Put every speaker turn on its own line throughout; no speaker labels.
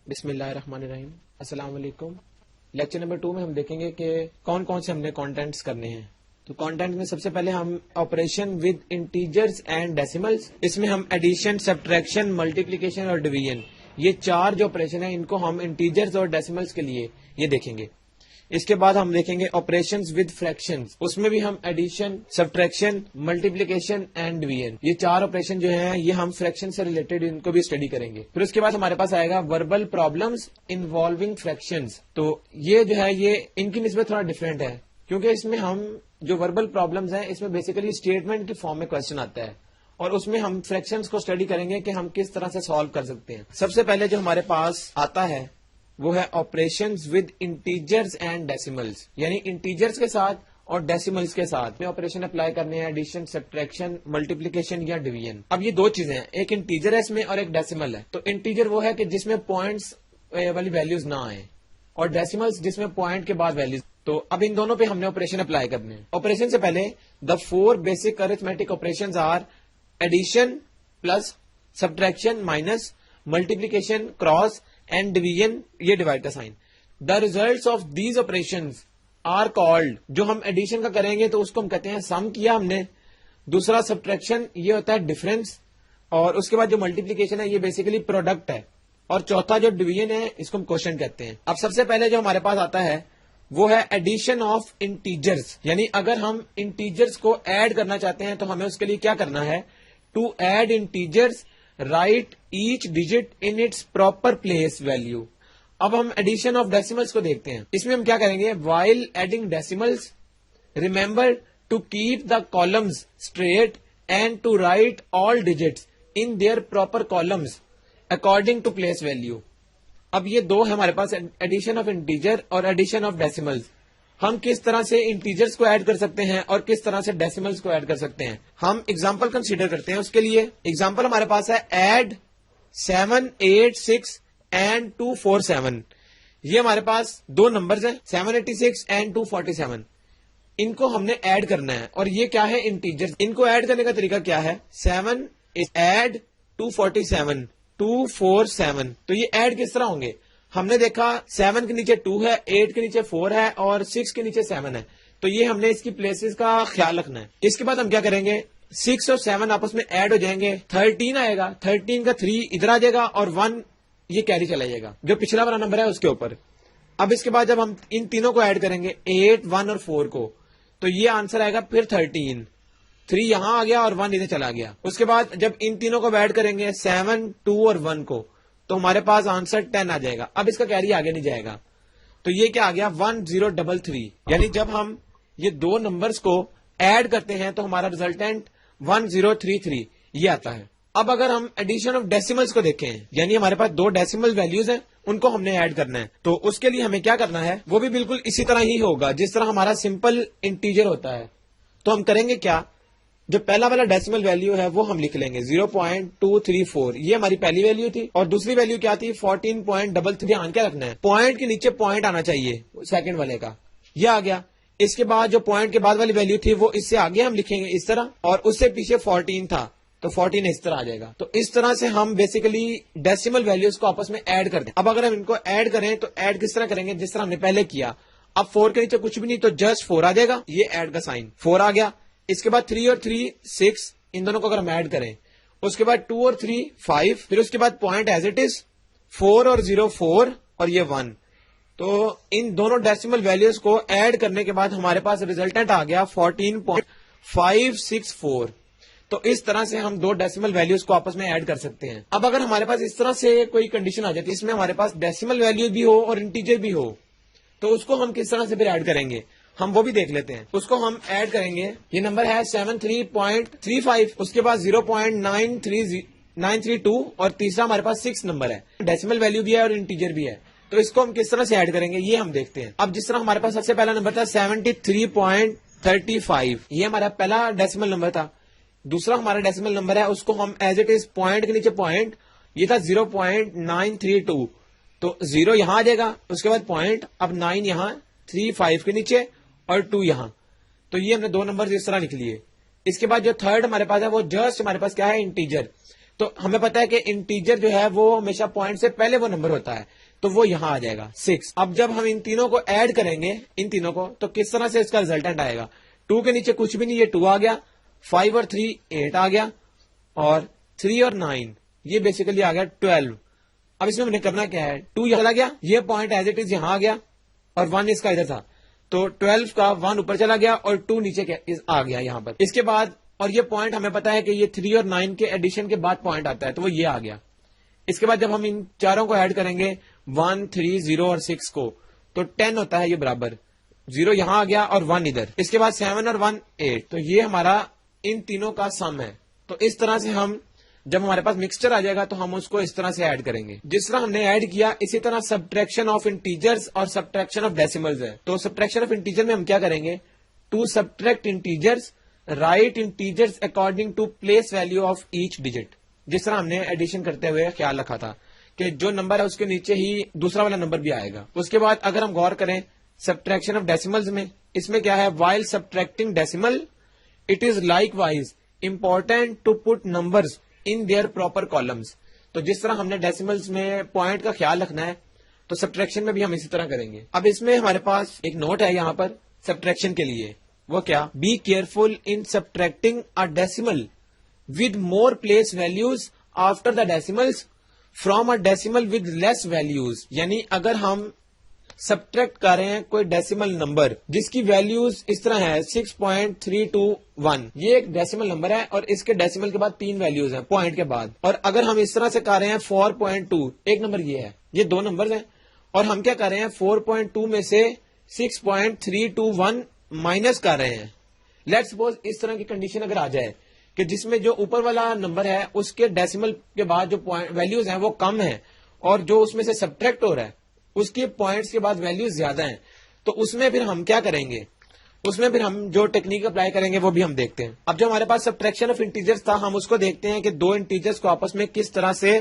بسم اللہ الرحمن الرحیم. السلام علیکم. لیکچر نمبر 2 میں ہم دیکھیں گے کہ کون کون سے ہم نے کانٹینٹس کرنے ہیں. تو کانٹینٹ میں سب سے پہلے ہم آپریشن ود انٹیجرز اینڈ ڈیسیملز، اس میں ہم ایڈیشن، سبٹریکشن، ملٹیپلیکیشن اور ڈویژن، یہ 4 جو آپریشن ہیں ان کو ہم انٹیجرز اور ڈیسیملز کے لیے یہ دیکھیں گے. اس کے بعد ہم دیکھیں گے آپریشنز ود فریکشنز، اس میں بھی ہم addition, subtraction, multiplication and division, یہ 4 آپریشن جو ہیں یہ ہم فریکشن سے ریلیٹڈ ان کو بھی اسٹڈی کریں گے. پھر اس کے بعد ہمارے پاس آئے گا وربل پرابلمز انوالونگ فریکشنز. تو یہ جو ہے یہ ان کی نسبت تھوڑا ڈفرینٹ ہے، کیونکہ اس میں ہم جو وربل پرابلمز ہیں اس میں بیسیکلی اسٹیٹمنٹ کی فارم میں کوشچن آتا ہے، اور اس میں ہم فریکشنز کو اسٹڈی کریں گے کہ ہم کس طرح سے سالو کر سکتے ہیں. سب سے پہلے جو ہمارے پاس آتا ہے وہ ہے آپریشنز ود انٹیجرز اینڈ ڈیسیملز، یعنی انٹیجرز کے ساتھ اور ڈیسیملز کے ساتھ میں آپریشن اپلائی کرنے ہیں، ایڈیشن، سبٹریکشن، ملٹیپلیکیشن یا ڈویژن. اب یہ 2 چیزیں ہیں، ایک انٹیجر ہے اس میں اور ایک ڈیسیمل ہے. تو انٹیجر وہ ہے کہ جس میں پوائنٹس والی ویلیوز نہ آئیں، اور ڈیسیملز جس میں پوائنٹ کے بعد ویلیوز. تو اب ان دونوں پہ ہم نے آپریشن اپلائی کرنے ہیں. آپریشن سے پہلے the 4 basic arithmetic operations are addition plus, subtraction minus, multiplication cross and division یہ ڈیوائڈ کا sign. The results of these operations are called, جو ہم ایڈیشن کا کریں گے تو اس کو ہم کہتے ہیں سم کیا ہم نے. دوسرا سبٹریکشن یہ ہوتا ہے ڈفرینس، اور اس کے بعد جو ملٹیپلیکیشن ہے یہ بیسیکلی پروڈکٹ ہے، اور چوتھا جو ڈویژن ہے اس کو ہم کوشچن کہتے ہیں. اب سب سے پہلے جو ہمارے پاس آتا ہے وہ ہے ایڈیشن آف انٹیجرز، یعنی اگر ہم انٹیجرز کو ایڈ کرنا چاہتے ہیں تو ہمیں اس کے لیے کیا کرنا ہے. To add integers write each digit in its proper place value. اب ہم ایڈیشن آف ڈیسیملز کو دیکھتے ہیں. اس میں ہم کیا کریں گے، while adding decimals remember to keep the columns straight and to write all digits in their proper columns according to place value. اب یہ 2 ہے ہمارے پاس، ایڈیشن آف انٹیجر اور ایڈیشن آف ڈیسیملز. ہم کس طرح سے انٹیجرز کو ایڈ کر سکتے ہیں اور کس طرح سے ڈیسیملز کو ایڈ کر سکتے ہیں. ہم اگزامپل کنسیڈر کرتے ہیں. اس کے لیے اگزامپل ہمارے پاس ہے ایڈ 786 اینڈ 247. یہ ہمارے پاس 2 نمبرز ہیں 786 اینڈ 247. ان کو ہم نے ایڈ کرنا ہے، اور یہ کیا ہے، انٹیجرز. ان کو ایڈ کرنے کا طریقہ کیا ہے، 7 ایڈ 247 247. تو یہ ایڈ کس طرح ہوں گے، ہم نے دیکھا 7 کے نیچے 2 ہے، 8 کے نیچے 4 ہے اور 6 کے نیچے 7 ہے. تو یہ ہم نے اس کی پلیسز کا خیال رکھنا ہے. اس کے بعد ہم کیا کریں گے، 6 اور 7 آپس میں ایڈ ہو جائیں گے، 13 آئے گا، 13 کا 3 ادھر آ جائے گا اور 1 یہ کیری چلا جائے گا جو پچھلا والا نمبر ہے اس کے اوپر. اب اس کے بعد جب ہم ان تینوں کو ایڈ کریں گے 8 1 اور 4 کو، تو یہ آنسر آئے گا پھر 13، 3 یہاں آ گیا اور 1 ادھر چلا گیا. اس کے بعد جب ان تینوں کو ایڈ کریں گے 7 2 اور 1 کو، تو ہمارے پاس آنسر 10 آ جائے گا. اب اس کا کیری آگے نہیں جائے گا. تو یہ کیا آ گیا 1033. یعنی جب ہم یہ 2 نمبرز کو ایڈ کرتے ہیں تو ہمارا ریزلٹنٹ 1033 یہ آتا ہے. اب اگر ہم ایڈیشن آف ڈیسیملز کو دیکھیں، یعنی ہمارے پاس 2 ڈیسیمل ویلیوز ہیں، ان کو ہم نے ایڈ کرنا ہے. تو اس کے لیے ہمیں کیا کرنا ہے، وہ بھی بالکل اسی طرح ہی ہوگا جس طرح ہمارا سمپل انٹیجر ہوتا ہے. تو ہم کریں گے کیا، جو پہلا والا ڈیسیمل ویلیو ہے وہ ہم لکھ لیں گے 0.234. یہ ہماری پہلی ویلیو تھی، اور دوسری ویلیو کیا تھی 14.33. دھیان کیا رکھنا ہے، پوائنٹ کے نیچے پوائنٹ آنا چاہیے سیکنڈ والے کا، یہ آ گیا. اس کے بعد جو پوائنٹ کے بعد والی ویلیو تھی وہ اس سے آگے ہم لکھیں گے اس طرح، اور اس سے پیچھے 14 تھا تو 14 اس طرح آ جائے گا. تو اس طرح سے ہم بیسیکلی ڈیسیمل ویلیوز کو آپس میں ایڈ کر دیں. اب اگر ہم ان کو ایڈ کریں تو ایڈ کس طرح کریں گے، جس طرح ہم نے پہلے کیا. اب 4 کے نیچے کچھ بھی نہیں تو جسٹ 4 آ جائے گا، یہ ایڈ کا سائن 4 آ گیا. اس کے بعد 3 اور 3 6، ان دونوں کو اگر ہم ایڈ کریں، اس کے بعد 2 اور 3 5، پھر اس کے بعد پوائنٹ ایز اٹ از 4 اور 0 4 اور یہ 1. تو ان دونوں ڈیسیمل ویلیوز کو ایڈ کرنے کے بعد ہمارے پاس ریزلٹنٹ آ گیا 14.564. تو اس طرح سے ہم 2 ڈیسیمل ویلیوز کو آپس میں ایڈ کر سکتے ہیں. اب اگر ہمارے پاس اس طرح سے کوئی کنڈیشن آ جاتی ہے، اس میں ہمارے پاس ڈیسیمل ویلیو بھی ہو اور انٹیجر بھی ہو، تو اس کو ہم کس طرح سے پھر ایڈ کریں گے، ہم وہ بھی دیکھ لیتے ہیں. اس کو ہم ایڈ کریں گے. یہ نمبر ہے 73.35، اس کے بعد 0.932 اور تیسرا ہمارے پاس 6 نمبر ہے. ڈیسیمل ویلیو بھی ہے اور انٹیجر بھی ہے. تو اس کو ہم کس طرح سے ایڈ کریں گے یہ ہم دیکھتے ہیں. اب جس طرح ہمارے پاس سب سے پہلا نمبر تھا 73.35، یہ ہمارا پہلا ڈیسیمل نمبر تھا. دوسرا ہمارا ڈیسیمل نمبر ہے، اس کو ہم ایز اٹ از پوائنٹ کے نیچے پوائنٹ، یہ تھا 0.932، تو 0 یہاں آ جائے گا، اس کے بعد پوائنٹ، اب 9 یہاں، 3 5 کے نیچے اور 2 یہاں. تو یہ ہم نے 2 نمبر اس طرح لکھ لیے. اس کے بعد جو تھرڈ ہمارے پاس ہے وہ جسٹ ہمارے پاس کیا ہے، انٹیجر. تو ہمیں پتا ہے کہ انٹیجر جو ہے وہ ہمیشہ پوائنٹ سے پہلے وہ نمبر ہوتا ہے، تو وہ یہاں آ جائے گا 6. اب جب ہم ان تینوں کو ایڈ کریں گے، ان تینوں کو، تو کس طرح سے اس کا ریزلٹنٹ آئے گا؟ 2 کے نیچے کچھ بھی نہیں، یہ 2 آ گیا، 5 اور 3 8 آ گیا، اور 3 اور 9 یہ بیسیکلی آ گیا 12. اب اس میں ہم نے کرنا کیا ہے، 2 یہاں چلا گیا، یہ پوائنٹ ایز اٹ از یہاں آ گیا، اور 1 اس کا ادھر تھا، تو 12 کا 1 اوپر چلا گیا اور 2 نیچے آ گیا یہاں پر. اس کے بعد، اور یہ پوائنٹ ہمیں پتا ہے کہ یہ 3 اور 9 کے ایڈیشن کے بعد پوائنٹ آتا ہے، تو وہ یہ آ گیا. اس کے بعد جب ہم ان چاروں کو ایڈ کریں گے 1 3 0 اور 6 کو، تو 10 ہوتا ہے، یہ برابر 0 یہاں آ گیا اور 1 ادھر. اس کے بعد 7 اور 1 8، تو یہ ہمارا ان تینوں کا سم ہے. تو اس طرح سے ہم جب ہمارے پاس مکسچر آ جائے گا تو ہم اس کو اس طرح سے ایڈ کریں گے جس طرح ہم نے ایڈ کیا. اسی طرح سبٹریکشن آف انٹیجرز اور سبٹریکشن آف ڈیسیملز ہے. تو سبٹریکشن آف انٹیجر میں ہم کیا کریں گے، to subtract integers write integers according to place value of each digit. جس طرح ہم نے ایڈیشن کرتے ہوئے خیال رکھا تھا کہ جو نمبر ہے اس کے نیچے ہی دوسرا والا نمبر بھی آئے گا. اس کے بعد اگر ہم غور کریں سبٹریکشن آف ڈیسیملز میں، اس میں کیا ہے، while subtracting decimal it is likewise important to put numbers in their proper columns. تو جس طرح ہم نے ڈیسیملز میں پوائنٹ کا خیال رکھنا ہے، تو سبٹریکشن میں بھی ہم اسی طرح کریں گے. اب اس میں ہمارے پاس ایک نوٹ ہے یہاں پر سبٹریکشن کے لیے، وہ کیا، be careful in subtracting a decimal with more place values after the decimals from a decimal with less values. یعنی اگر ہم سبٹریکٹ کر رہے ہیں کوئی ڈیسیمل نمبر جس کی ویلوز اس طرح ہے 6.321، یہ ایک ڈیسیمل نمبر ہے اور اس کے ڈیسیمل کے بعد 3 ویلوز ہیں پوائنٹ کے بعد. اور اگر ہم اس طرح سے کر رہے ہیں 4.2، ایک نمبر یہ ہے، یہ 2 نمبر ہیں، اور ہم کیا کر رہے ہیں 4.2 میں سے 6.321 مائنس کر رہے ہیں. لیٹ سپوز اس طرح کی کنڈیشن اگر آ جائے کہ جس میں جو اوپر والا نمبر ہے اس کے ڈیسیمل کے بعد جو ویلوز ہیں وہ کم ہیں، اور جو اس میں سے سبٹریکٹ ہو رہا ہے اس کے پوائنٹس کے بعد ویلوز زیادہ ہیں، تو اس میں پھر ہم کیا کریں گے، اس میں پھر ہم جو ٹیکنیک اپلائی کریں گے وہ بھی ہم دیکھتے ہیں. اب جو ہمارے پاس سبٹریکشن آف انٹیجرز تھا، ہم اس کو دیکھتے ہیں کہ 2 انٹیجرز کو آپس میں کس طرح سے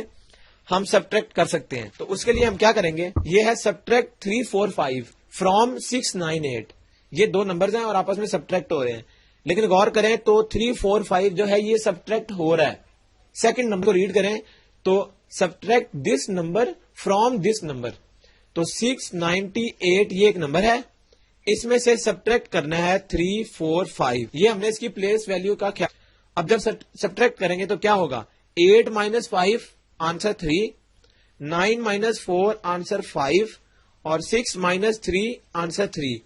ہم سبٹریکٹ کر سکتے ہیں. تو اس کے لیے ہم کیا کریں گے، یہ ہے سبٹریکٹ 345 فرام 698. یہ 2 نمبرز ہیں اور آپس میں سبٹریکٹ ہو رہے ہیں، لیکن غور کریں تو 345 جو ہے یہ سبٹریکٹ ہو رہا ہے. سیکنڈ نمبر کو ریڈ کریں تو subtract this number from this number. تو 698 یہ ایک نمبر ہے، اس میں سے سبٹریکٹ کرنا ہے 345. یہ ہم نے اس کی پلیس ویلیو کا خیال. اب جب سبٹریکٹ کریں گے تو کیا ہوگا، 8 - 5 آنسر 3، 9 - 4 آنسر 5، اور 6 - 3 آنسر 3.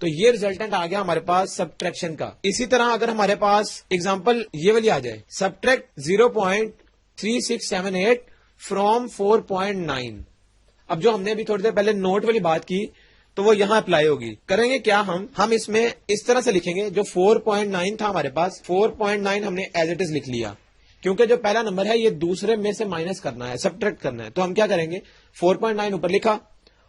تو یہ ریزلٹنٹ آ گیا ہمارے پاس سبٹریکشن کا. اسی طرح اگر ہمارے پاس اگزامپل یہ والی آ جائے، سبٹریکٹ 0.3678 فرام 4.9. اب جو ہم نے ابھی تھوڑی دیر پہلے نوٹ والی بات کی تو وہ یہاں اپلائی ہوگی. کریں گے کیا، ہم اس میں اس طرح سے لکھیں گے، جو 4.9 تھا ہمارے پاس، 4.9 ہم نے ایز اٹ از لکھ لیا، کیونکہ جو پہلا نمبر ہے یہ دوسرے میں سے مائنس کرنا ہے، سبٹریکٹ کرنا ہے. تو ہم کیا کریں گے، 4.9 اوپر لکھا،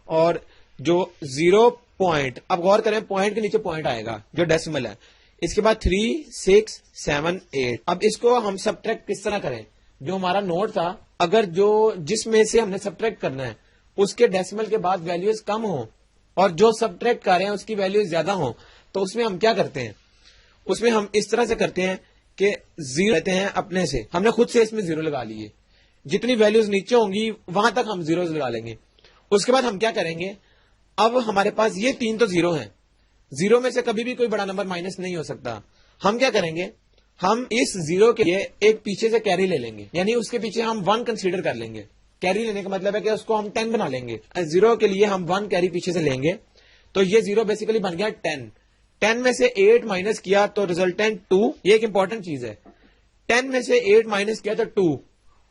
اور جو 0 پوائنٹ، اب غور کریں پوائنٹ کے نیچے پوائنٹ آئے گا جو ڈیسیمل ہے، اس کے بعد 3 6 7 8. اب اس کو ہم سبٹریکٹ کس طرح کریں، جو ہمارا نوٹ تھا، اگر جس میں سے ہم نے سبٹریکٹ کرنا ہے اس کے ڈیسیمل کے بعد ویلیوز کم ہوں اور جو سبٹریکٹ کر رہے ہیں اس کی ویلیوز زیادہ ہوں، تو اس میں ہم کیا کرتے ہیں، اس میں ہم اس طرح سے کرتے ہیں کہ 0 لیتے ہیں اپنے سے، ہم نے خود سے اس میں 0 لگا لیے، جتنی ویلیوز نیچے ہوں گی وہاں تک ہم 0 لگا لیں گے. اس کے بعد ہم کیا کریں گے، اب ہمارے پاس یہ 3 تو 0 ہیں، 0 میں سے کبھی بھی کوئی بڑا نمبر مائنس نہیں ہو سکتا. ہم کیا کریں گے، ہم اس 0 کے لیے ایک پیچھے سے کیری لے لیں گے، یعنی اس کے پیچھے ہم 1 کنسیڈر کر لیں گے. کیری لینے کا مطلب ہے کہ اس کو ہم 10 بنا لیں گے. 0 کے لیے ہم 1 کیری پیچھے سے لیں گے، تو یہ 0 بیسیکلی بن گیا 10. 10 میں سے 8 مائنس کیا تو ریزلٹنٹ 2. یہ ایک امپورٹنٹ چیز ہے، 10 میں سے 8 مائنس کیا تو 2،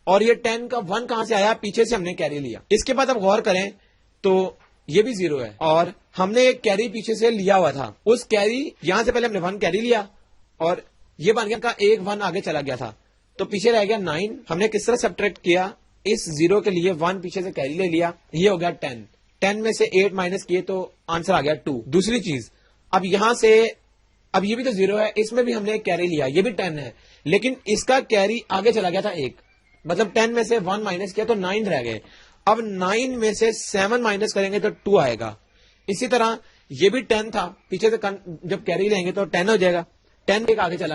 اور یہ 10 کا 1 کہاں سے آیا، پیچھے سے ہم نے کیری لیا. اس کے بعد اب غور کریں تو یہ بھی 0 ہے، اور ہم نے ایک کیری پیچھے سے لیا ہوا تھا، اس کیری یہاں سے پہلے ہم نے 1 کیری لیا، اور یہ بن گیا کا ایک 1 آگے چلا گیا تھا، تو پیچھے رہ گیا 9. ہم نے کس طرح سبٹریکٹ کیا، اس 0 کے لیے 1 پیچھے سے کیری لے لیا، یہ ہو گیا 10. 10 میں سے 8 مائنس کیے تو آنسر آ گیا 2. دوسری چیز، اب یہاں سے، اب یہ بھی تو 0 ہے، اس میں بھی ہم نے ایک کیری لیا، یہ بھی 10 ہے، لیکن اس کا کیری آگے چلا گیا تھا 1، مطلب 10 میں سے 1 مائنس کیا تو 9 رہ گئے. اب 9 میں سے 7 مائنس کریں گے تو 2 آئے گا. اسی طرح یہ بھی 10 تھا، پیچھے سے جب کیری لیں گے تو 10 ہو جائے گا، 10 ایک آگے چلا،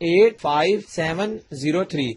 85703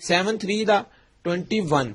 7 3 21,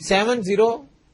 7 0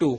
2।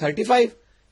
35,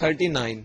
39,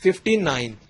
59।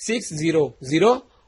6 0 0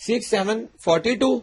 6 7 42,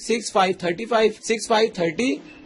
6 5 35, 6 5 30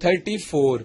34,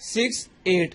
6 8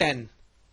10,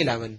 11,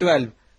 12,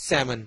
7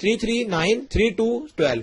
3 3 9, 3 2 12,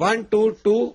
1 2 2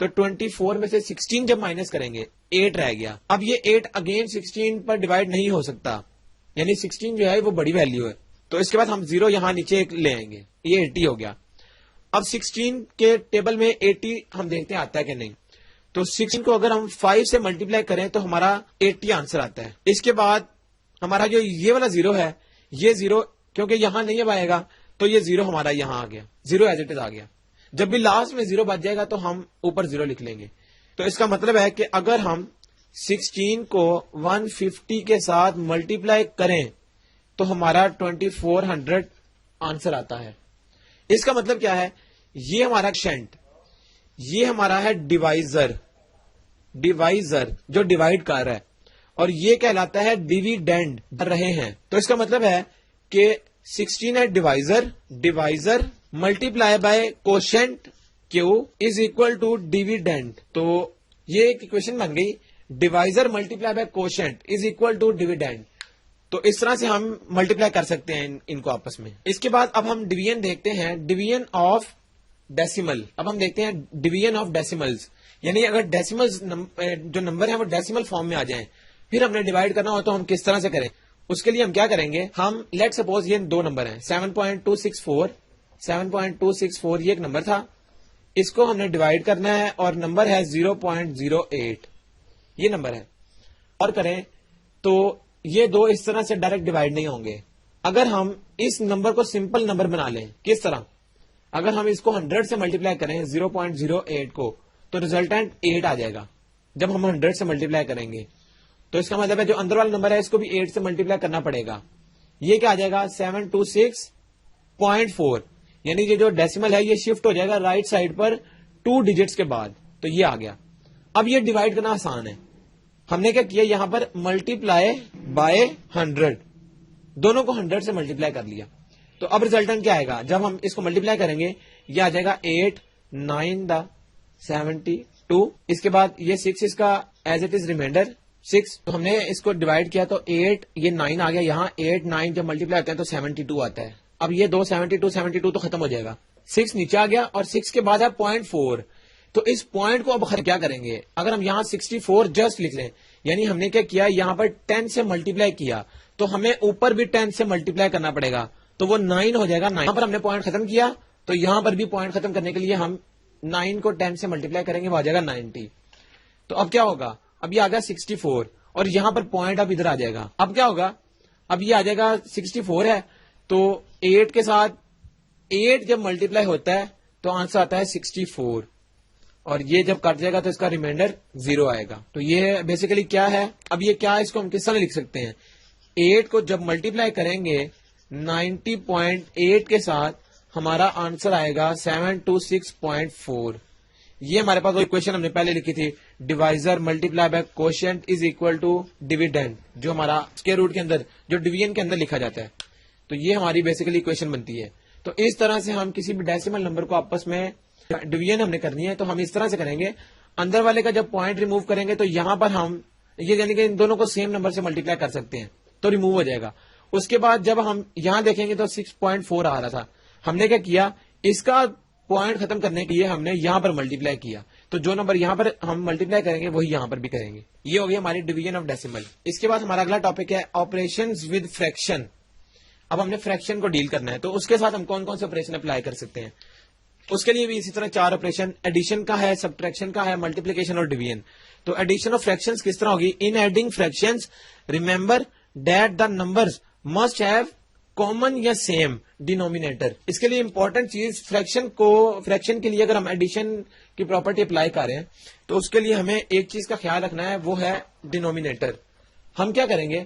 تو 24 میں سے 16 جب مائنس کریں گے 8 رہ گیا. اب یہ 8 اگین 16 پر ڈیوائڈ نہیں ہو سکتا, یعنی 16 جو ہے وہ بڑی ویلیو ہے, تو اس کے بعد ہم 0 یہاں نیچے لے آئیں گے, یہ 80 ہو گیا. اب 16 کے ٹیبل میں 80 ہم دیکھتے ہیں آتا ہے کہ نہیں, تو 16 کو اگر ہم 5 سے ملٹیپلائی کریں تو ہمارا 80 آنسر آتا ہے. اس کے بعد ہمارا جو یہ والا 0 ہے, یہ 0 کیونکہ یہاں نہیں اب آئے گا تو یہ 0 ہمارا یہاں آ گیا, 0 ایز اٹ از آ گیا. جب بھی لاسٹ میں 0 بچ جائے گا تو ہم اوپر 0 لکھ لیں گے. تو اس کا مطلب ہے کہ اگر ہم 16 کو 150 کے ساتھ ملٹیپلائی کریں تو ہمارا 2400 آنسر آتا ہے. اس کا مطلب کیا ہے, یہ ہمارا کوشنٹ, یہ ہمارا ہے ڈیوائزر جو ڈیوائڈ کر رہا ہے, اور یہ کہلاتا ہے ڈیویڈینڈ رہے ہیں. تو اس کا مطلب ہے کہ 16 ہے divisor multiply by quotient Q is equal to dividend. تو یہ ایک اکویشن بن گئی, divisor multiply by quotient is equal to dividend. تو اس طرح سے ہم ملٹیپلائی کر سکتے ہیں ان کو آپس میں. اس کے بعد اب ہم ڈویژن دیکھتے ہیں, ڈویژن آف ڈیسیمل. اب ہم دیکھتے ہیں ڈویژن آف ڈیسیملز, یعنی اگر ڈیسیملز جو نمبر ہیں وہ ڈیسیمل فارم میں آ جائیں, پھر ہم نے ڈیوائڈ کرنا ہو تو ہم کس طرح سے کریں. اس کے لیے ہم کیا کریں گے, ہم لیٹ سپوز یہ دو نمبر ہیں 7.264 یہ ایک نمبر تھا, اس کو ہم نے ڈیوائڈ کرنا ہے اور نمبر ہے 0.08 یہ نمبر ہے, اور کریں تو یہ دو اس طرح سے ڈائریکٹ ڈیوائڈ نہیں ہوں گے. اگر ہم اس نمبر کو سمپل نمبر بنا لیں, کس طرح, اگر ہم اس کو 100 سے ملٹیپلائی کریں 0.08 کو تو ریزلٹنٹ 8 آ جائے گا. جب ہم 100 سے ملٹیپلائی کریں گے تو اس کا مطلب ہے جو اندر والا نمبر ہے اس کو بھی 8 سے ملٹیپلائی کرنا پڑے گا. یہ کیا آ جائے گا 726.4, یعنی یہ جو ڈیسیمل ہے یہ شفٹ ہو جائے گا رائٹ سائڈ پر 2 ڈیجٹس کے بعد, تو یہ آ گیا. اب یہ ڈیوائڈ کرنا آسان ہے, ہم نے کیا کیا یہاں پر ملٹیپلائی بائی 100, دونوں کو 100 سے ملٹیپلائی کر لیا. تو اب ریزلٹنٹ کیا آئے گا, جب ہم اس کو ملٹیپلائی کریں گے یہ آ جائے گا 8 9 72. اس کے بعد یہ 6 اس کا ایز اٹ از ریمائنڈر 6. تو ہم نے اس کو ڈیوائڈ کیا تو 8 یہ 9 آ گیا, یہاں 8 9 جب ملٹیپلائی ہوتے ہیں تو 72 آتا ہے. اب یہ دو 72 تو ختم ہو جائے گا, 6 نیچے آ گیا اور 6 کے بعد ہے 0.4. تو اس پوائنٹ کو اب کیا کریں گے, اگر ہم یہاں 64 جسٹ لکھ لیں, یعنی ہم نے کیا کیا یہاں پر 10 سے ملٹیپلائی کیا تو ہمیں اوپر بھی 10 سے ملٹیپلائی کرنا پڑے گا, تو وہ 9 ہو جائے گا. یہاں پر ہم نے پوائنٹ ختم کیا تو یہاں پر بھی پوائنٹ ختم کرنے کے لیے ہم 9 کو 10 سے ملٹیپلائی کریں گے, وہ آ جائے گا 90. تو اب کیا ہوگا, اب یہ آ گیا 64 اور یہاں پر پوائنٹ اب ادھر آ جائے گا. اب کیا ہوگا, اب یہ آ جائے گا 64 ہے تو 8 کے ساتھ 8 جب ملٹیپلائی ہوتا ہے تو آنسر آتا ہے 64, اور یہ جب کٹ جائے گا تو اس کا ریمائنڈر 0 آئے گا. تو یہ بیسیکلی کیا ہے, اب یہ کیا ہے اس کو ہم کس طرح لکھ سکتے ہیں, 8 کو جب ملٹیپلائی کریں گے 90.8 کے ساتھ ہمارا آنسر آئے گا 726.4. یہ ہمارے پاس وہ اکویشن ہم نے پہلے لکھی تھی, divisor multiply by quotient is equal to dividend, جو ہمارا اسکوائر روٹ کے اندر جو ڈویژن کے اندر لکھا جاتا ہے. تو یہ ہماری بیسیکلی اکویشن بنتی ہے. تو اس طرح سے ہم کسی بھی ڈیسیمل نمبر کو آپس میں ڈویژن ہم نے کرنی ہے تو ہم اس طرح سے کریں گے, اندر والے کا جب پوائنٹ ریموو کریں گے تو یہاں پر ہم یہ یعنی کہ ان دونوں کو سیم نمبر سے ملٹیپلائی کر سکتے ہیں تو ریموو ہو جائے گا. اس کے بعد جب ہم یہاں دیکھیں گے تو 6.4 آ رہا تھا, ہم نے کیا کیا اس کا پوائنٹ ختم کرنے کے لیے ہم نے یہاں پر ملٹیپلائی کیا, تو جو نمبر یہاں پر ہم ملٹیپلائی کریں گے وہی یہاں پر بھی کریں گے. یہ ہو گئی ہماری ڈویژن آف ڈیسیمل. اس کے بعد ہمارا اگلا ٹاپک ہے آپریشنز ود فریکشن. اب ہم نے فریکشن کو ڈیل کرنا ہے تو اس کے ساتھ ہم کون کون سے آپریشن اپلائی کر سکتے ہیں. اس کے لیے بھی اسی طرح 4 آپریشن, ایڈیشن کا ہے, سبٹریکشن کا ہے, ملٹیپلیکیشن اور ڈویژن. تو ایڈیشن آف فریکشنز کس طرح ہوگی, in adding fractions remember that the numbers must have common یا سیم ڈینومینیٹر. اس کے لیے امپورٹنٹ چیز فریکشن کے لیے اگر ہم ایڈیشن کی پراپرٹی اپلائی کر رہے ہیں تو اس کے لیے ہمیں ایک چیز کا خیال رکھنا ہے, وہ ہے ڈینومینیٹر. ہم کیا کریں گے,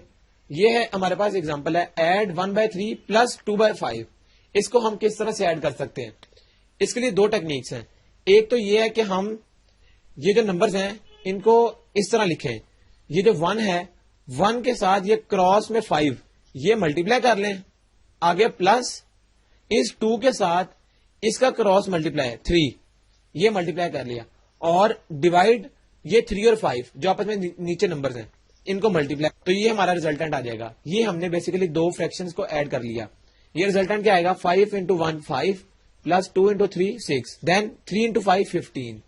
یہ ہے ہمارے پاس اگزامپل ہے ایڈ 1/3 پلس 2/5. اس کو ہم کس طرح سے ایڈ کر سکتے ہیں, اس کے لیے 2 ٹیکنیکس ہیں. ایک تو یہ ہے کہ ہم یہ جو نمبرز ہیں ان کو اس طرح لکھیں, یہ جو 1 ہے 1 کے ساتھ یہ کراس میں 5 یہ ملٹیپلائی کر لیں, آگے پلس اس 2 کے ساتھ اس کا کراس ملٹیپلائی 3 یہ ملٹیپلائی کر لیا, اور ڈیوائڈ یہ 3 اور 5 جو آپس میں نیچے نمبرز ہیں ان کو ملٹیپلائی, تو یہ ہمارا ریزلٹنٹ آ جائے گا. یہ ہم نے بیسیکلی 2 فریکشنز کو ایڈ کر لیا. یہ ریزلٹنٹ کیا آئے گا 5 into 1 5 plus 2 into 3 6 then 3 into 5 15,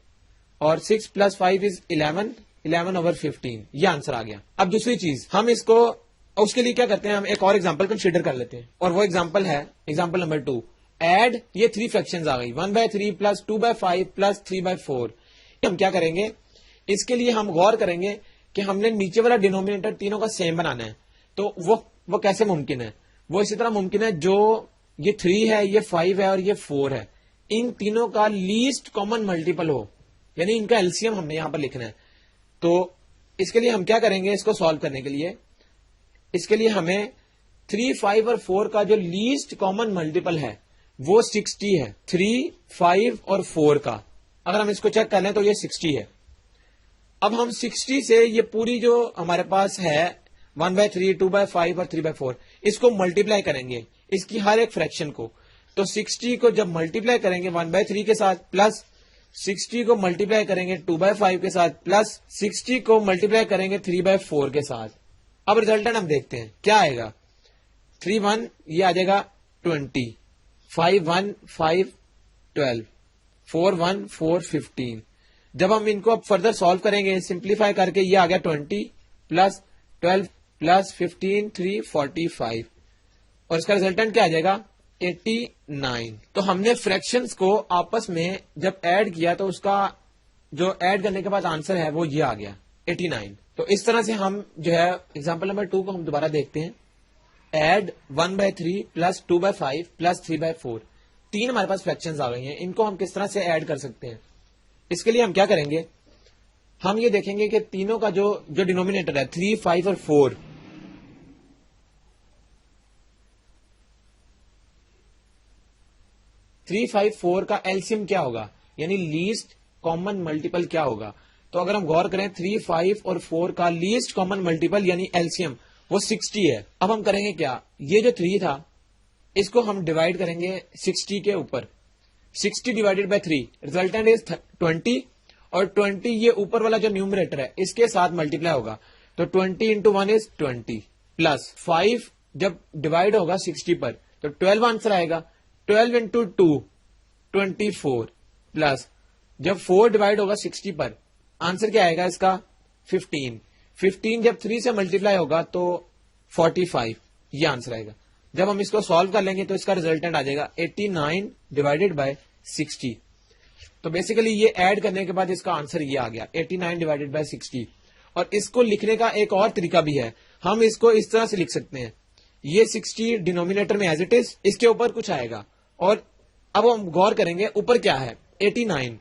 اور 6 + 5 is 11/15. یہ آنسر آ گیا. اب دوسری چیز ہم اس کو اس کے لیے کیا کرتے ہیں, ہم ایک اور ایگزامپل کنسیڈر کر لیتے ہیں, اور وہ ایگزامپل ہے ایگزامپل نمبر 2. ایڈ یہ 3 فریکشنز آ گئی 1/3 + 2/5 + 3/4. ہم کیا کریں گے, اس کے لیے ہم غور کریں گے کہ ہم نے نیچے والا ڈینومینیٹر تینوں کا سیم بنانا ہے. تو وہ کیسے ممکن ہے؟ وہ اسی طرح ممکن ہے جو یہ 3 ہے, یہ 5 ہے اور یہ 4 ہے, ان تینوں کا لیسٹ کامن ملٹیپل ہو, یعنی ان کا ایلسیم ہم نے یہاں پر لکھنا ہے. تو اس کے لیے ہم کیا کریں گے, اس کو سالو کرنے کے لیے اس کے لیے ہمیں 3, 5 اور 4 کا جو لیسٹ کامن ملٹیپل ہے وہ 60 ہے. 3, 5 اور 4 کا اگر ہم اس کو چیک کر لیں تو یہ 60 ہے. اب ہم 60 سے یہ پوری جو ہمارے پاس ہے 1/3, 2/5 اور 3/4 اس کو ملٹیپلائی کریں گے اس کی ہر ایک فریکشن کو. تو 60 کو جب ملٹیپلائی کریں گے 1/3 کے ساتھ, پلس 60 کو ملٹیپلائی کریں گے 2/5 کے ساتھ, پلس 60 کو ملٹیپلائی کریں گے 3/4 کے ساتھ. اب ریزلٹنٹ ہم دیکھتے ہیں کیا آئے گا. 3 1 یہ آ جائے گا 20, 5 1 5 12, 4 1 4 15. جب ہم ان کو اب فردر سالو کریں گے سمپلیفائی کر کے یہ آ گیا 20 + 12 + 15 3 45, اور اس کا ریزلٹنٹ کیا آ جائے گا 89. تو ہم نے فریکشنز کو آپس میں جب ایڈ کیا تو اس کا جو ایڈ کرنے کے بعد آنسر ہے وہ یہ آ گیا 89. تو اس طرح سے ہم جو ہے ایگزامپل نمبر 2 کو ہم دوبارہ دیکھتے ہیں. ایڈ 1/3 + 2/5 + 3/4. 3 ہمارے پاس فریکشنز آ گئی ہیں, ان کو ہم کس طرح سے ایڈ کر سکتے ہیں. اس کے لیے ہم کیا کریں گے, ہم یہ دیکھیں گے کہ تینوں کا جو ڈینومینیٹر ہے 3, 5 اور 4, 3, 5, 4 کا ایلسیم کیا ہوگا, یعنی لیسٹ کامن ملٹیپل کیا ہوگا. تو اگر ہم غور کریں 3, 5 اور 4 کا لیسٹ کامن ملٹیپل یعنی ایلسیم وہ 60 ہے. اب ہم کریں گے کیا, یہ جو 3 تھا اس کو ہم ڈیوائڈ کریں گے 60 کے اوپر. 60 ڈیوائڈیڈ بائی 3 ریزلٹنٹ از 20, اور 20 یہ اوپر والا جو نیومریٹر ہے اس کے ساتھ ملٹیپلائی ہوگا. تو 20 into 1 is 20, پلس 5 جب ڈیوائڈ ہوگا 60 پر تو 12 آنسر آئے گا. 12 into 2 24, پلس جب 4 ڈیوائڈ ہوگا 60 پر آنسر کیا آئے گا اس کا 15. 15 جب 3 سے ملٹیپلائی ہوگا تو 45, یہ آنسر آئے گا. جب ہم اس کو سالو کر لیں گے تو اس کا ریزلٹنٹ آ جائے گا 89 ڈیوائڈیڈ بائی 60. تو بیسیکلی یہ ایڈ کرنے کے بعد اس کا آنسر یہ آ گیا 89 ڈیوائڈیڈ بائی 60. اور اس کو لکھنے کا ایک اور طریقہ بھی ہے, ہم اس کو اس طرح سے لکھ سکتے ہیں, یہ 60 ڈینومینیٹر میں ایز اٹ از, اس کے اوپر کچھ آئے گا, اور اب ہم غور کریں گے اوپر کیا ہے 89.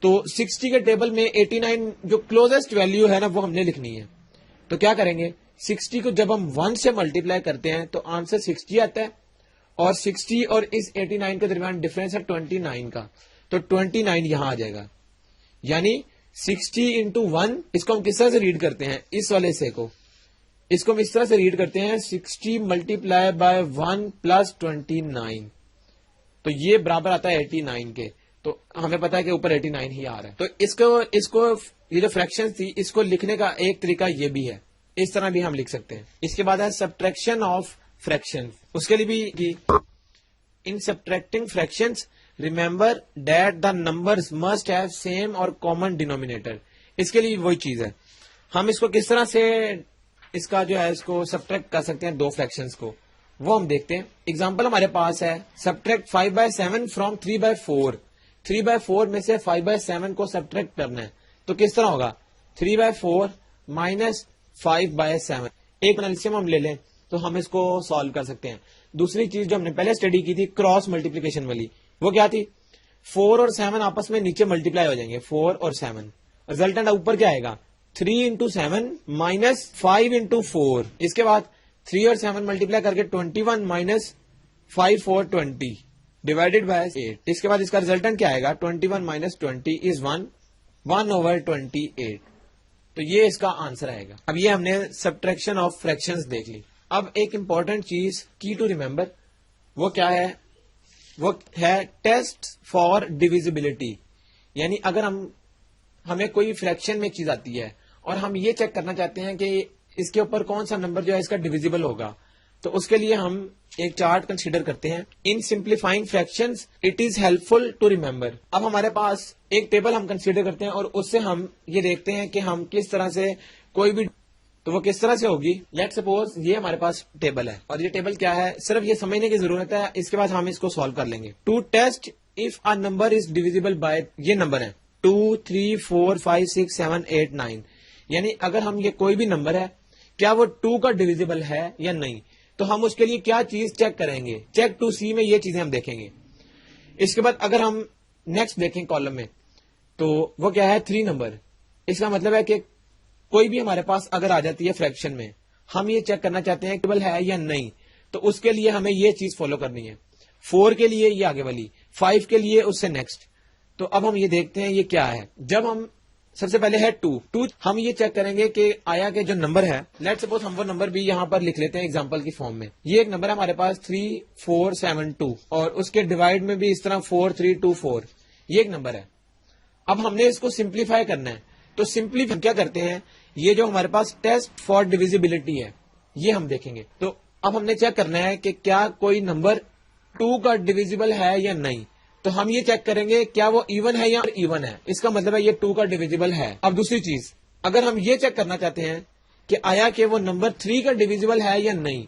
تو 60 کے ٹیبل میں 89 جو کلوزسٹ ویلیو ہے نا وہ ہم نے لکھنی ہے. تو کیا کریں گے, 60 کو جب ہم 1 سے ملٹیپلائی کرتے ہیں تو آنسر 60 آتا ہے, اور 60 اور اس 89 کے درمیان ڈفرینس ہے 29 کا, تو 29 یہاں آ جائے گا. یعنی 60 into 1 اس کو ہم کس طرح سے ریڈ کرتے ہیں, اس والے سے کو اس کو ہم اس طرح سے ریڈ کرتے ہیں 60 ملٹیپلائی بائی 1 + 29, تو یہ برابر آتا ہے 89 کے. تو ہمیں پتا ہے کہ اوپر 89 ہی آ رہا ہے. تو اس کو یہ جو فریکشن تھی اس کو لکھنے کا ایک طریقہ یہ بھی ہے, اس طرح بھی ہم لکھ سکتے ہیں. اس کے بعد ہے سبٹریکشن آف فریکشن. اس کے لیے بھی in subtracting fractions remember that the numbers must have same اور کامن ڈینومینیٹر. اس کے لیے وہی چیز ہے, ہم اس کو کس طرح سے اس کا جو ہے اس کو سبٹریکٹ کر سکتے ہیں دو فریکشنز کو, وہ ہم دیکھتے ہیں. ایگزامپل ہمارے پاس ہے سبٹریکٹ 5/7 فرام 3/4. 3/4 میں سے 5/7 کو سبٹریکٹ کرنا ہے, تو کس طرح ہوگا 3/4 مائنس 5/7. ایک ایلسیم ہم لے لیں تو ہم اس کو سالو کر سکتے ہیں. دوسری چیز جو ہم نے پہلے اسٹڈی کی تھی کراس ملٹیپلیکیشن والی, وہ کیا تھی 4 اور 7 آپس میں نیچے ملٹیپلائی ہو جائیں گے, 4 اور 7. ریزلٹنٹ اوپر کیا آئے گا 3 into 7 مائنس 5 into 4. اس کے بعد 3 اور 7 ملٹیپلائی کر کے 21 مائنس 5 4 20 ڈیوائڈیڈ بائی 8. اس کے بعد اس کا ریزلٹنٹ کیا آئے گا 21 مائنس 20 از 1/28. تو یہ اس کا آنسر آئے گا. اب یہ ہم نے سبٹریکشن آف فریکشنز دیکھ لی. اب ایک امپورٹنٹ چیز کی ٹو ریمبر وہ کیا ہے, وہ ہے ٹیسٹ فار ڈیویزیبلٹی. یعنی اگر ہمیں کوئی فریکشن میں چیز آتی ہے اور ہم یہ چیک کرنا چاہتے ہیں کہ اس کے اوپر کون سا نمبر جو ہے اس کا ڈیویزیبل ہوگا, تو اس کے لیے ہم ایک چارٹ کنسیڈر کرتے ہیں. In simplifying fractions it is helpful to remember. اب ہمارے پاس ایک ٹیبل ہم کنسیڈر کرتے ہیں اور اس سے ہم یہ دیکھتے ہیں کہ ہم کس طرح سے کوئی بھی تو وہ کس طرح سے ہوگی. لیٹ سپوز یہ ہمارے پاس ٹیبل ہے اور یہ ٹیبل کیا ہے, صرف یہ سمجھنے کی ضرورت ہے, اس کے بعد ہم اس کو سالو کر لیں گے. To test if a number is divisible by, یہ نمبر ہے 2 3 4 5 6 7 8 9, یعنی اگر ہم یہ کوئی بھی نمبر ہے کیا وہ 2 کا ڈیویزیبل ہے یا نہیں, تو ہم اس کے لیے کیا چیز چیک کریں گے. چیک ٹو سی میں یہ چیزیں ہم دیکھیں گے. اس کے بعد اگر ہم نیکسٹ دیکھیں کالم میں تو وہ کیا ہے 3 نمبر. اس کا مطلب ہے کہ کوئی بھی ہمارے پاس اگر آ جاتی ہے فریکشن میں, ہم یہ چیک کرنا چاہتے ہیں ٹیبل ہے یا نہیں, تو اس کے لیے ہمیں یہ چیز فالو کرنی ہے. 4 کے لیے یہ آگے والی, 5 کے لیے اس سے نیکسٹ. تو اب ہم یہ دیکھتے ہیں یہ کیا ہے. جب ہم سب سے پہلے ہے 2 ہم یہ چیک کریں گے کہ آیا کہ جو نمبر ہے, لیٹ سپوز ہم وہ نمبر بھی یہاں پر لکھ لیتے ہیں ایگزامپل کی فارم میں. یہ ایک نمبر ہے ہمارے پاس 3 4 7 2 اور اس کے ڈیوائڈ میں بھی اس طرح 4 3 2 4, یہ ایک نمبر ہے. اب ہم نے اس کو سمپلیفائی کرنا ہے, تو سمپلی ہم کیا کرتے ہیں, یہ جو ہمارے پاس ٹیسٹ فار ڈیویزیبلٹی ہے یہ ہم دیکھیں گے. تو اب ہم نے چیک کرنا ہے کہ کیا کوئی نمبر 2 کا ڈیویزیبل ہے یا نہیں. تو ہم یہ چیک کریں گے کیا وہ ایون ہے یا ایون ہے, اس کا مطلب ہے یہ 2 کا ڈیویزیبل ہے. اب دوسری چیز, اگر ہم یہ چیک کرنا چاہتے ہیں کہ آیا کہ وہ نمبر 3 کا ڈیویزیبل ہے یا نہیں,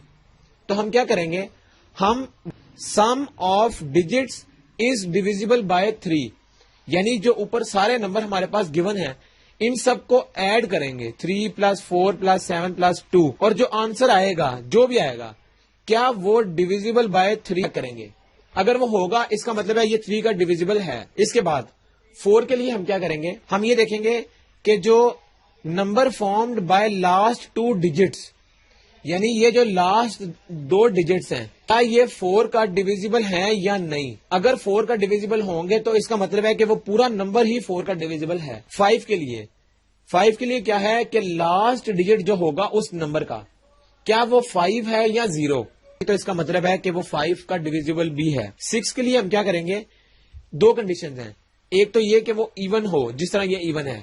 تو ہم کیا کریں گے, ہم سم of digits is divisible by 3, یعنی جو اوپر سارے نمبر ہمارے پاس گیون ہیں ان سب کو ایڈ کریں گے 3 + 4 + 7 + 2, اور جو آنسر آئے گا جو بھی آئے گا کیا وہ ڈیویزیبل بائی 3 کریں گے. اگر وہ ہوگا اس کا مطلب ہے یہ 3 کا ڈیویزیبل ہے. اس کے بعد 4 کے لیے ہم کیا کریں گے, ہم یہ دیکھیں گے کہ جو number formed by last 2 digits, یعنی یہ جو لاسٹ 2 ڈیجٹس ہیں کیا یہ 4 کا ڈیویزیبل ہیں یا نہیں. اگر 4 کا ڈیویزیبل ہوں گے تو اس کا مطلب ہے کہ وہ پورا نمبر ہی 4 کا ڈیویزیبل ہے. 5 کے لیے کیا ہے کہ لاسٹ ڈیجٹ جو ہوگا اس نمبر کا کیا وہ 5 ہے یا 0, تو اس کا مطلب ہے کہ وہ 5 کا ڈیویزیبل بھی ہے. 6 کے لیے ہم کیا کریں گے, 2 کنڈیشنز ہیں, ایک تو یہ کہ وہ ایون ہو جس طرح یہ ایون ہے,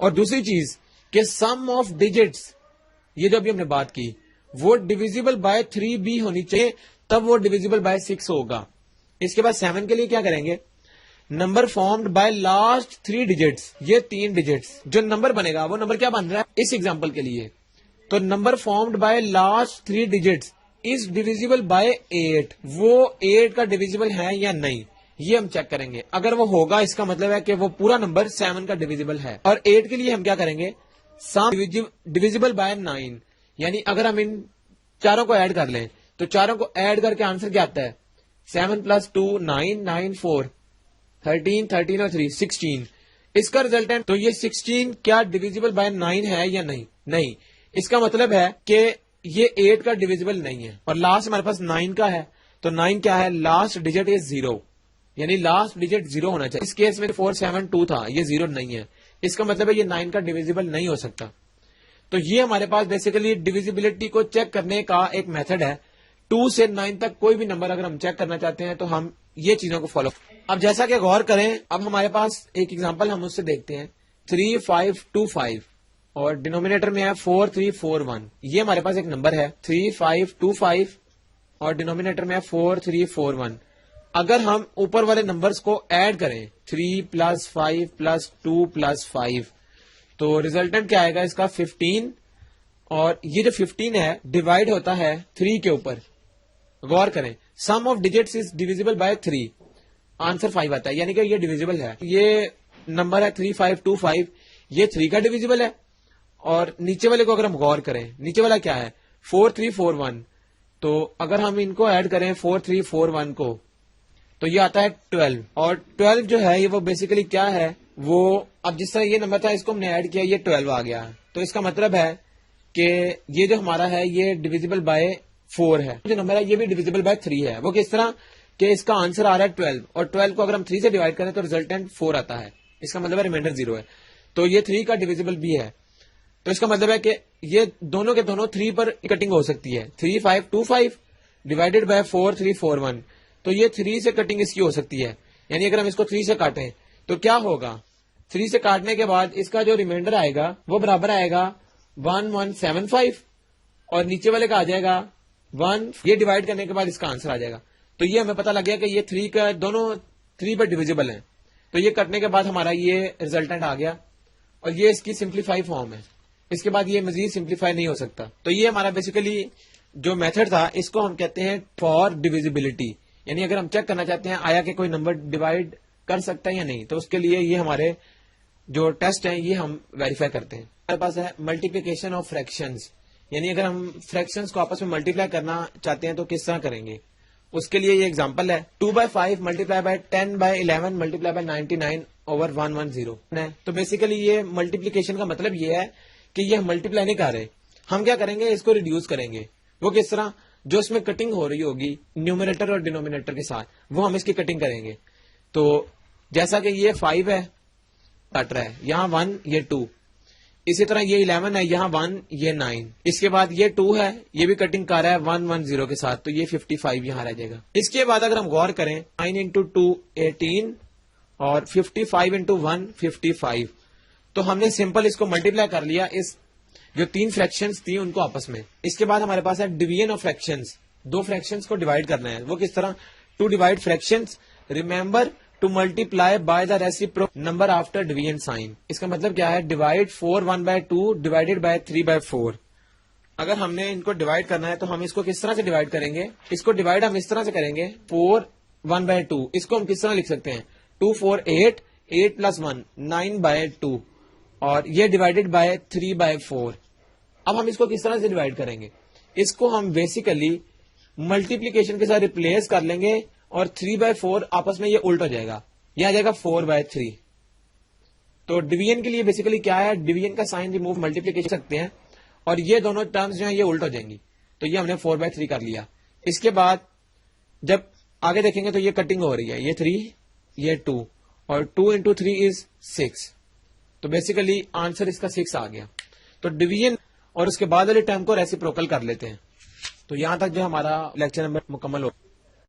اور دوسری چیز کہ سم آف ڈیجٹس, یہ جو ابھی ہم نے بات کی, وہ ڈیویزیبل بائی 3 بھی ہونی چاہیے, تب وہ ڈیویزیبل بائی 6 ہوگا. اس کے بعد 7 کے لیے کیا کریں گے, number formed by last 3 digits, یہ 3 ڈیجٹس جو نمبر بنے گا وہ نمبر کیا بن رہا ہے اس ایگزامپل کے لیے, تو number formed by last 3 digits is divisible by 8, وہ 8 کا ڈیویزیبل ہے یا نہیں یہ ہم چیک کریں گے. اگر وہ ہوگا اس کا مطلب ہے کہ وہ پورا نمبر 7 کا ڈیویزیبل ہے. اور 8 کے لیے ہم کیا کریں گے, سم ڈیویزیبل بائی 9, یعنی اگر ہم ان چاروں کو ایڈ کر لیں تو چاروں کو ایڈ کر کے آنسر کیا آتا ہے, 7 + 2 9 9 4 13 13 اور 3 16, اس کا ریزلٹنٹ. تو یہ 16 کیا ڈیویزیبل بائی 9 ہے یا نہیں, اس کا مطلب ہے کہ یہ 8 کا ڈیویزیبل نہیں ہے. اور لاسٹ ہمارے پاس 9 کا ہے, تو 9 کیا ہے, لاسٹ ڈیجٹ از 0, یعنی لاسٹ ڈیجٹ 0 ہونا چاہیے. اس کیس میں 4 7 2 تھا, یہ 0 نہیں ہے, اس کا مطلب ہے یہ 9 کا ڈیویزیبل نہیں ہو سکتا. تو یہ ہمارے پاس بیسیکلی ڈیویزیبلٹی کو چیک کرنے کا ایک میتھڈ ہے. 2 سے 9 تک کوئی بھی نمبر اگر ہم چیک کرنا چاہتے ہیں تو ہم یہ چیزوں کو فالو. اب جیسا کہ غور کریں, اب ہمارے پاس ایک ایگزامپل ہم اس سے دیکھتے ہیں 3 5 2 5 اور ڈینومینیٹر میں ہے 4 3 4 1. یہ ہمارے پاس ایک نمبر ہے 3 5 2 5 اور ڈینومینیٹر میں ہے 4 3 4 1. اگر ہم اوپر والے نمبرز کو ایڈ کریں 3 + 5 + 2 + 5, تو ریزلٹنٹ کیا آئے گا اس کا 15, اور یہ جو 15 ہے ڈیوائڈ ہوتا ہے 3 کے اوپر. غور کریں, sum of digits is divisible by 3, answer 5 آتا ہے, یعنی کہ یہ ڈیویزیبل ہے. یہ نمبر ہے 3 5 2 5, یہ 3 کا ڈیویزیبل ہے. اور نیچے والے کو اگر ہم غور کریں, نیچے والا کیا ہے 4 3 4 1, تو اگر ہم ان کو ایڈ کریں 4 3 4 1 کو تو یہ آتا ہے 12, اور 12 جو ہے یہ وہ بیسیکلی کیا ہے, وہ اب جس طرح یہ نمبر تھا اس کو ہم نے ایڈ کیا, یہ 12 آ گیا. تو اس کا مطلب ہے کہ یہ جو ہمارا ہے یہ ڈیویزیبل بائی 4 ہے. جو نمبر ہے یہ بھی ڈیویزیبل بائی 3 ہے. وہ کس طرح کہ اس کا آنسر آ رہا ہے 12, اور 12 کو اگر ہم 3 سے ڈیوائڈ کریں تو ریزلٹنٹ 4 آتا ہے, اس کا مطلب ہے ریمائنڈر 0 ہے. تو یہ 3 کا ڈیویزیبل بھی ہے. تو اس کا مطلب ہے کہ یہ دونوں کے دونوں 3 پر کٹنگ ہو سکتی ہے. 3 5 2 5 ڈیوائڈیڈ بائی 4 3 4 1, تو یہ 3 سے کٹنگ اس کی ہو سکتی ہے. یعنی اگر ہم اس کو 3 سے کاٹیں تو کیا ہوگا, 3 سے کاٹنے کے بعد اس کا جو ریمائنڈر آئے گا وہ برابر آئے گا 1175, اور نیچے والے کا آ جائے گا 1 یہ ڈیوائڈ کرنے کے بعد اس کا آنسر آ جائے گا. تو یہ ہمیں پتا لگ گیا کہ یہ 3 کا دونوں 3 پر ڈیویزیبل ہیں. تو یہ کرنے کے بعد ہمارا یہ ریزلٹنٹ آ گیا اور یہ اس کی سمپلیفائی فارم ہے. اس کے بعد یہ مزید سمپلیفائی نہیں ہو سکتا. تو یہ ہمارا بیسیکلی جو میتھڈ تھا اس کو ہم کہتے ہیں فار ڈیویزیبلٹی. یعنی اگر ہم چیک کرنا چاہتے ہیں آیا کہ کوئی نمبر ڈیوائڈ کر سکتا ہے یا نہیں, تو اس کے لیے یہ ہمارے جو ٹیسٹ ہیں یہ ہم ویریفائی کرتے ہیں. ہمارے پاس ہے ملٹیپلیکیشن آف فریکشنز. یعنی اگر ہم فریکشنز کو آپس میں ملٹیپلائی کرنا چاہتے ہیں تو کس طرح کریں گے. اس کے لیے یہ ایگزامپل ہے 2/5 ملٹیپلائی بائی 10/11 ملٹیپلائی بائی 99/110. تو بیسیکلی یہ ملٹیپلیکیشن کا مطلب یہ ہے کہ یہ ہم ملٹیپلائی نہیں کر رہے, ہم کیا کریں گے اس کو ریڈیوس کریں گے. وہ کس طرح, جو اس میں کٹنگ ہو رہی ہوگی نیومریٹر اور ڈینومینیٹر کے ساتھ وہ ہم اس کی کٹنگ کریں گے. تو جیسا کہ یہ 5 ہے کٹ رہا ہے, یہاں 1 یہ 2, اسی طرح یہ 11 ہے یہاں 1 یہ 9, اس کے بعد یہ 2 ہے یہ بھی کٹنگ کر رہا ہے 110 کے ساتھ, تو یہ 55 یہاں رہ جائے گا. اس کے بعد اگر ہم غور کریں 9 into 2 18 اور 55 into 1 55, تو ہم نے سمپل اس کو ملٹیپلائی کر لیا اس جو 3 فریکشنز تھی ان کو آپس میں. اس کے بعد ہمارے پاس ہے ڈویژن آف فریکشنز. 2 فریکشنز کو ڈیوائڈ کرنا ہے. وہ کس طرح, to divide fractions remember to multiply by the reciprocal number after division sign. اس کا مطلب کیا ہے, ڈیوائڈ 4 1/2 ڈیوائڈیڈ بائی 3/4. اگر ہم نے ان کو ڈیوائڈ کرنا ہے تو ہم اس کو کس طرح سے ڈیوائڈ کریں گے, اس کو ڈیوائڈ ہم اس طرح سے کریں گے 4 1/2. اس کو ہم کس طرح لکھ سکتے ہیں 2 4 8 8 + 1 9/2 اور یہ ڈیوائڈیڈ بائی 3/4. اب ہم اس کو کس طرح سے ڈیوائڈ کریں گے, اس کو ہم بیسیکلی ملٹیپلیکیشن کے ساتھ ریپلیس کر لیں گے اور 3/4 آپس میں یہ الٹ ہو جائے گا, یہ آ جائے گا 4/3. تو ڈویژن کے لیے بیسیکلی کیا ہے, ڈویژن کا سائن ریموو ملٹیپلیکیشن سکتے ہیں اور یہ دونوں ٹرمز جو ہیں یہ الٹ ہو جائیں گی. تو یہ ہم نے 4/3 کر لیا. اس کے بعد جب آگے دیکھیں گے تو یہ کٹنگ ہو رہی ہے, یہ 3 یہ 2 اور 2 into 3 is 6. تو بیسیکلی آنسر اس کا 6 آ گیا. تو ڈویژن اور اس کے بعد والے ٹرم کو ریسیپروکل کر لیتے ہیں. تو یہاں تک جو ہمارا لیکچر نمبر مکمل ہو